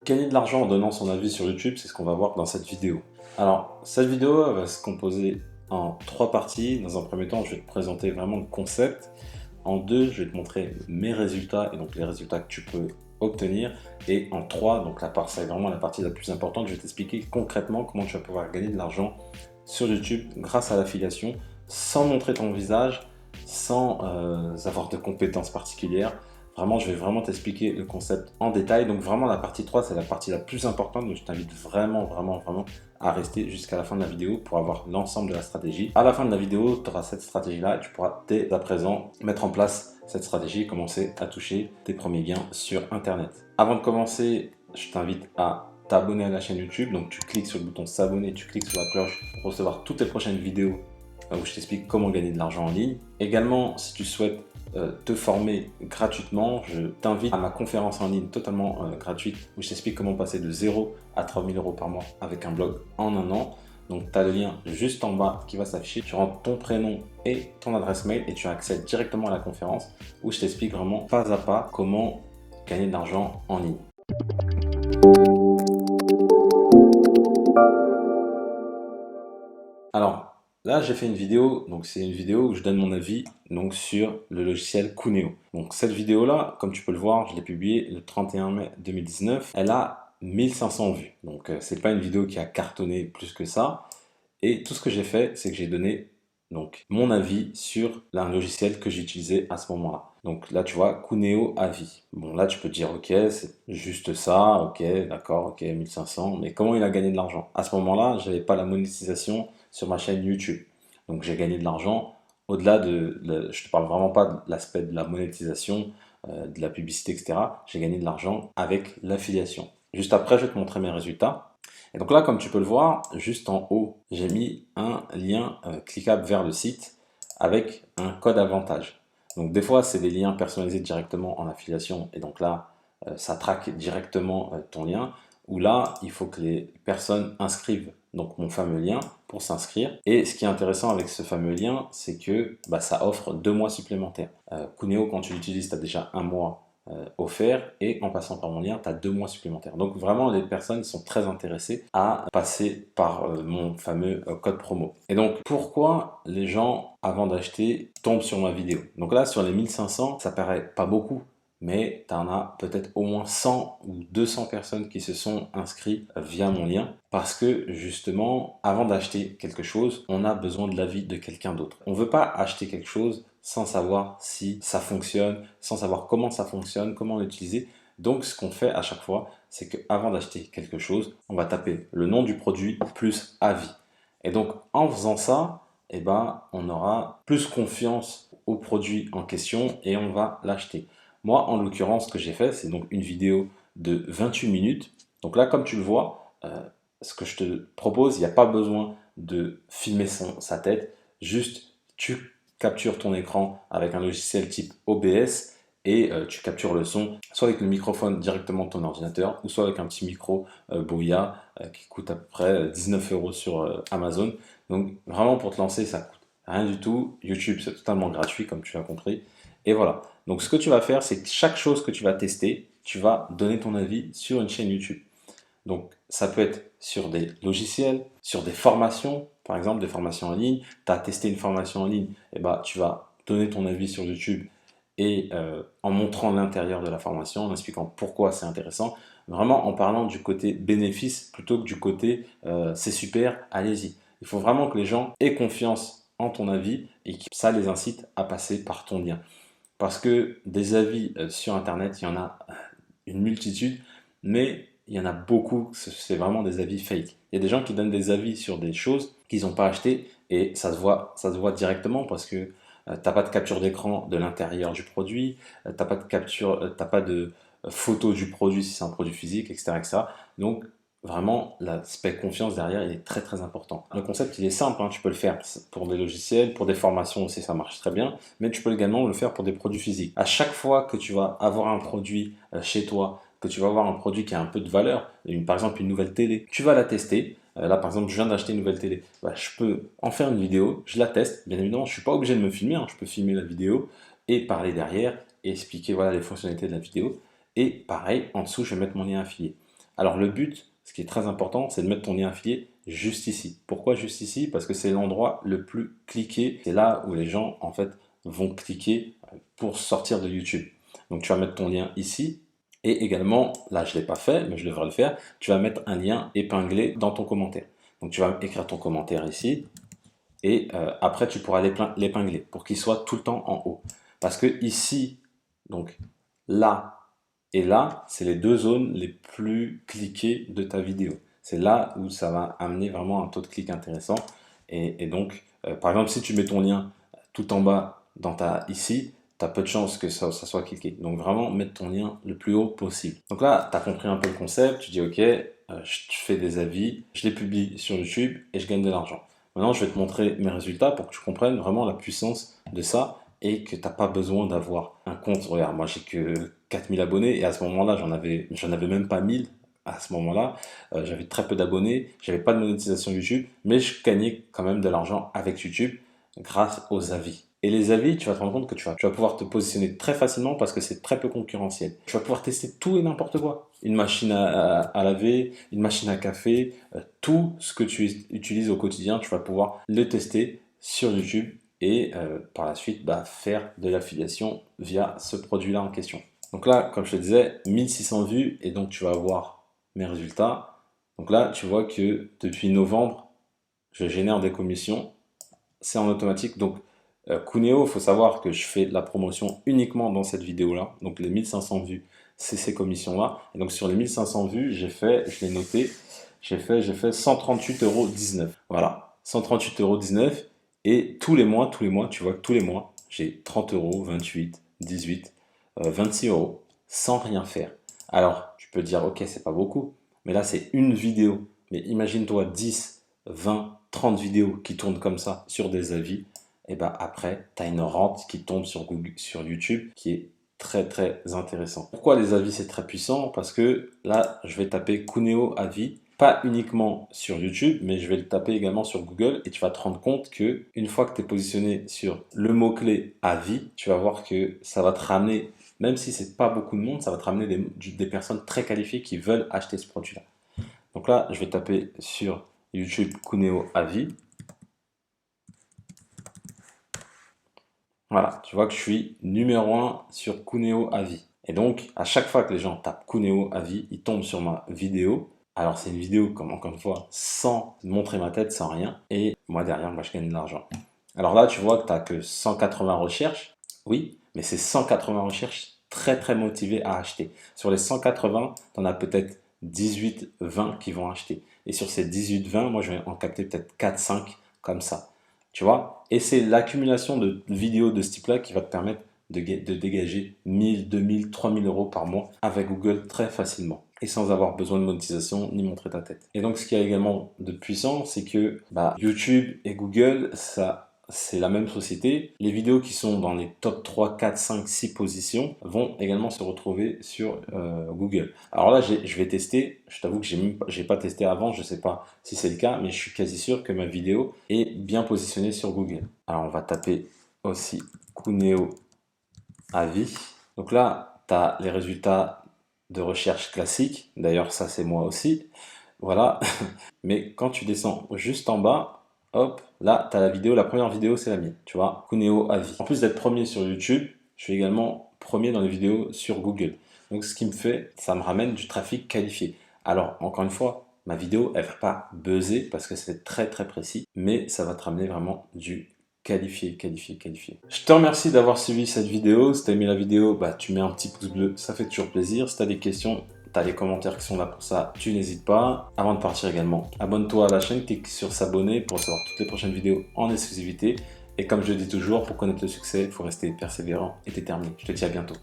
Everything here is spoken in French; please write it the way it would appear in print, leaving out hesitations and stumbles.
Gagner de l'argent en donnant son avis sur YouTube, c'est ce qu'on va voir dans cette vidéo. Alors, cette vidéo elle va se composer en 3 parties. Dans un premier temps, je vais te présenter vraiment le concept. En 2, je vais te montrer mes résultats et donc les résultats que tu peux obtenir. Et en 3, donc la part, c'est vraiment la partie la plus importante, je vais t'expliquer concrètement comment tu vas pouvoir gagner de l'argent sur YouTube grâce à l'affiliation, sans montrer ton visage, sans avoir de compétences particulières. Vraiment, je vais vraiment t'expliquer le concept en détail. Donc vraiment, la partie 3, c'est la partie la plus importante. Donc je t'invite vraiment à rester jusqu'à la fin de la vidéo pour avoir l'ensemble de la stratégie. À la fin de la vidéo, tu auras cette stratégie-là et tu pourras dès à présent mettre en place cette stratégie et commencer à toucher tes premiers gains sur Internet. Avant de commencer, je t'invite à t'abonner à la chaîne YouTube. Donc tu cliques sur le bouton s'abonner, tu cliques sur la cloche pour recevoir toutes les prochaines vidéos où je t'explique comment gagner de l'argent en ligne. Également, si tu souhaites te former gratuitement, je t'invite à ma conférence en ligne totalement gratuite où je t'explique comment passer de 0 à 3000 € par mois avec un blog en un an. Donc tu as le lien juste en bas qui va s'afficher, tu rentres ton prénom et ton adresse mail et tu accèdes directement à la conférence où je t'explique vraiment pas à pas comment gagner de l'argent en ligne. Alors, là, j'ai fait une vidéo, donc c'est une vidéo où je donne mon avis donc, sur le logiciel Kuneo. Donc cette vidéo-là, comme tu peux le voir, je l'ai publiée le 31 mai 2019. Elle a 1500 vues. Donc c'est pas une vidéo qui a cartonné plus que ça. Et tout ce que j'ai fait, c'est que j'ai donné donc mon avis sur un logiciel que j'utilisais à ce moment-là. Donc là, tu vois, Kuneo Avis. Bon, là, tu peux te dire, ok, c'est juste ça, ok, d'accord, ok, 1500, mais comment il a gagné de l'argent? À ce moment-là, j'avais pas la monétisation sur ma chaîne YouTube. Donc j'ai gagné de l'argent au-delà je te parle vraiment pas de l'aspect de la monétisation, de la publicité, etc. J'ai gagné de l'argent avec l'affiliation. Juste après, je vais te montrer mes résultats. Et donc là, comme tu peux le voir, juste en haut, j'ai mis un lien cliquable vers le site avec un code avantage. Donc des fois, c'est des liens personnalisés directement en affiliation. Et donc là, ça traque directement ton lien. Ou là, il faut que les personnes inscrivent donc mon fameux lien pour s'inscrire. Et ce qui est intéressant avec ce fameux lien, c'est que ça offre 2 mois supplémentaires. Kuneo, quand tu l'utilises, tu as déjà 1 mois offert et en passant par mon lien, tu as 2 mois supplémentaires. Donc vraiment, les personnes sont très intéressées à passer par mon fameux code promo. Et donc, pourquoi les gens, avant d'acheter, tombent sur ma vidéo? Donc là, sur les 1500, ça paraît pas beaucoup, mais tu en as peut-être au moins 100 ou 200 personnes qui se sont inscrites via mon lien parce que justement, avant d'acheter quelque chose, on a besoin de l'avis de quelqu'un d'autre. On ne veut pas acheter quelque chose sans savoir si ça fonctionne, sans savoir comment ça fonctionne, comment l'utiliser. Donc ce qu'on fait à chaque fois, c'est qu'avant d'acheter quelque chose, on va taper le nom du produit plus avis. Et donc en faisant ça, on aura plus confiance au produit en question et on va l'acheter. Moi, en l'occurrence, ce que j'ai fait, c'est donc une vidéo de 28 minutes. Donc là, comme tu le vois, ce que je te propose, il n'y a pas besoin de filmer sa tête. Juste, tu captures ton écran avec un logiciel type OBS et tu captures le son, soit avec le microphone directement de ton ordinateur, ou soit avec un petit micro Boya qui coûte à peu près 19 € sur Amazon. Donc vraiment pour te lancer, ça coûte rien du tout. YouTube, c'est totalement gratuit comme tu l'as compris. Et voilà. Donc ce que tu vas faire, c'est que chaque chose que tu vas tester, tu vas donner ton avis sur une chaîne YouTube. Donc ça peut être sur des logiciels, sur des formations, par exemple des formations en ligne. Tu as testé une formation en ligne, tu vas donner ton avis sur YouTube et en montrant l'intérieur de la formation, en expliquant pourquoi c'est intéressant, vraiment en parlant du côté bénéfice plutôt que du côté c'est super, allez-y. Il faut vraiment que les gens aient confiance en ton avis et que ça les incite à passer par ton lien. Parce que des avis sur Internet, il y en a une multitude, mais il y en a beaucoup, c'est vraiment des avis fake. Il y a des gens qui donnent des avis sur des choses qu'ils n'ont pas achetées et ça se voit directement parce que tu n'as pas de capture d'écran de l'intérieur du produit, tu n'as pas de capture, t'as pas de photo du produit si c'est un produit physique, etc., etc. Donc vraiment, l'aspect confiance derrière, il est très important. Le concept, il est simple, hein, tu peux le faire pour des logiciels, pour des formations aussi, ça marche très bien, mais tu peux également le faire pour des produits physiques. À chaque fois que tu vas avoir un produit chez toi, que tu vas avoir un produit qui a un peu de valeur, par exemple une nouvelle télé, tu vas la tester. Là, par exemple, je viens d'acheter une nouvelle télé. Je peux en faire une vidéo, je la teste. Bien évidemment, je ne suis pas obligé de me filmer, hein, je peux filmer la vidéo et parler derrière et expliquer voilà, les fonctionnalités de la vidéo. Et pareil, en dessous, je vais mettre mon lien affilié. Alors le but, ce qui est très important, c'est de mettre ton lien affilié juste ici. Pourquoi juste ici? Parce que c'est l'endroit le plus cliqué. C'est là où les gens, en fait, vont cliquer pour sortir de YouTube. Donc tu vas mettre ton lien ici. Et également, là je ne l'ai pas fait, mais je devrais le faire, tu vas mettre un lien épinglé dans ton commentaire. Donc tu vas écrire ton commentaire ici. Et après, tu pourras l'épingler pour qu'il soit tout le temps en haut. Parce que ici, donc là et là, c'est les deux zones les plus cliquées de ta vidéo. C'est là où ça va amener vraiment un taux de clic intéressant. Et donc, par exemple, si tu mets ton lien tout en bas ici, tu as peu de chances que ça soit cliqué. Donc vraiment, mettre ton lien le plus haut possible. Donc là, tu as compris un peu le concept. Tu dis, OK, je fais des avis, je les publie sur YouTube et je gagne de l'argent. Maintenant, je vais te montrer mes résultats pour que tu comprennes vraiment la puissance de ça et que tu n'as pas besoin d'avoir un compte. Regarde, moi, j'ai que 4000 abonnés et à ce moment-là, j'en avais même pas 1000. À ce moment-là, j'avais très peu d'abonnés, j'avais pas de monétisation YouTube, mais je gagnais quand même de l'argent avec YouTube grâce aux avis. Et les avis, tu vas te rendre compte que tu vas pouvoir te positionner très facilement parce que c'est très peu concurrentiel. Tu vas pouvoir tester tout et n'importe quoi. Une machine à laver, une machine à café, tout ce que tu utilises au quotidien, tu vas pouvoir le tester sur YouTube et par la suite faire de l'affiliation via ce produit-là en question. Donc là, comme je te disais, 1600 vues et donc tu vas avoir mes résultats. Donc là, tu vois que depuis novembre, je génère des commissions. C'est en automatique. Donc, Coonéo, il faut savoir que je fais la promotion uniquement dans cette vidéo-là. Donc, les 1500 vues, c'est ces commissions-là. Et donc, sur les 1500 vues, je l'ai noté, j'ai fait 138,19 €. Voilà, 138,19 €. Et tous les mois, tu vois que tous les mois, j'ai 30 €, 28, 18, 26 € sans rien faire. Alors, tu peux dire, ok, c'est pas beaucoup, mais là, c'est une vidéo. Mais imagine-toi 10, 20, 30 vidéos qui tournent comme ça sur des avis. Et après, tu as une rente qui tombe sur YouTube qui est très très intéressant. Pourquoi les avis c'est très puissant? Parce que là, je vais taper Coonéo avis, pas uniquement sur YouTube, mais je vais le taper également sur Google et tu vas te rendre compte que une fois que tu es positionné sur le mot-clé avis, tu vas voir que ça va te ramener, même si c'est pas beaucoup de monde, ça va te ramener des personnes très qualifiées qui veulent acheter ce produit-là. Donc là, je vais taper sur YouTube Coonéo avis. Voilà, tu vois que je suis numéro 1 sur Coonéo avis. Et donc, à chaque fois que les gens tapent Coonéo avis, ils tombent sur ma vidéo. Alors, c'est une vidéo, comme encore une fois, sans montrer ma tête, sans rien. Et moi, derrière, je gagne de l'argent. Alors là, tu vois que tu n'as que 180 recherches. Oui, mais c'est 180 recherches très, très motivées à acheter. Sur les 180, tu en as peut-être 18, 20 qui vont acheter. Et sur ces 18, 20, moi, je vais en capter peut-être 4, 5 comme ça. Tu vois? Et c'est l'accumulation de vidéos de ce type-là qui va te permettre de dégager 1000, 2000, 3000 € par mois avec Google très facilement et sans avoir besoin de monétisation ni montrer ta tête. Et donc, ce qu'il y a également de puissant, c'est que YouTube et Google, c'est la même société. Les vidéos qui sont dans les top 3, 4, 5, 6 positions vont également se retrouver sur Google. Alors là, je vais tester. Je t'avoue que j'ai pas testé avant. Je ne sais pas si c'est le cas, mais je suis quasi sûr que ma vidéo est bien positionnée sur Google. Alors, on va taper aussi Coonéo avis. Donc là, tu as les résultats de recherche classiques. D'ailleurs, ça, c'est moi aussi. Voilà. Mais quand tu descends juste en bas, hop, là, tu as la vidéo. La première vidéo, c'est la mienne. Tu vois, Coonéo avis. En plus d'être premier sur YouTube, je suis également premier dans les vidéos sur Google. Donc, ce qui me fait, ça me ramène du trafic qualifié. Alors, encore une fois, ma vidéo, elle ne va pas buzzer parce que c'est très, très précis. Mais ça va te ramener vraiment du qualifié. Je te remercie d'avoir suivi cette vidéo. Si tu as aimé la vidéo, tu mets un petit pouce bleu, ça fait toujours plaisir. Si tu as des questions, tu as les commentaires qui sont là pour ça, tu n'hésites pas. Avant de partir également, abonne-toi à la chaîne, clique sur s'abonner pour recevoir toutes les prochaines vidéos en exclusivité. Et comme je le dis toujours, pour connaître le succès, il faut rester persévérant et déterminé. Je te dis à bientôt.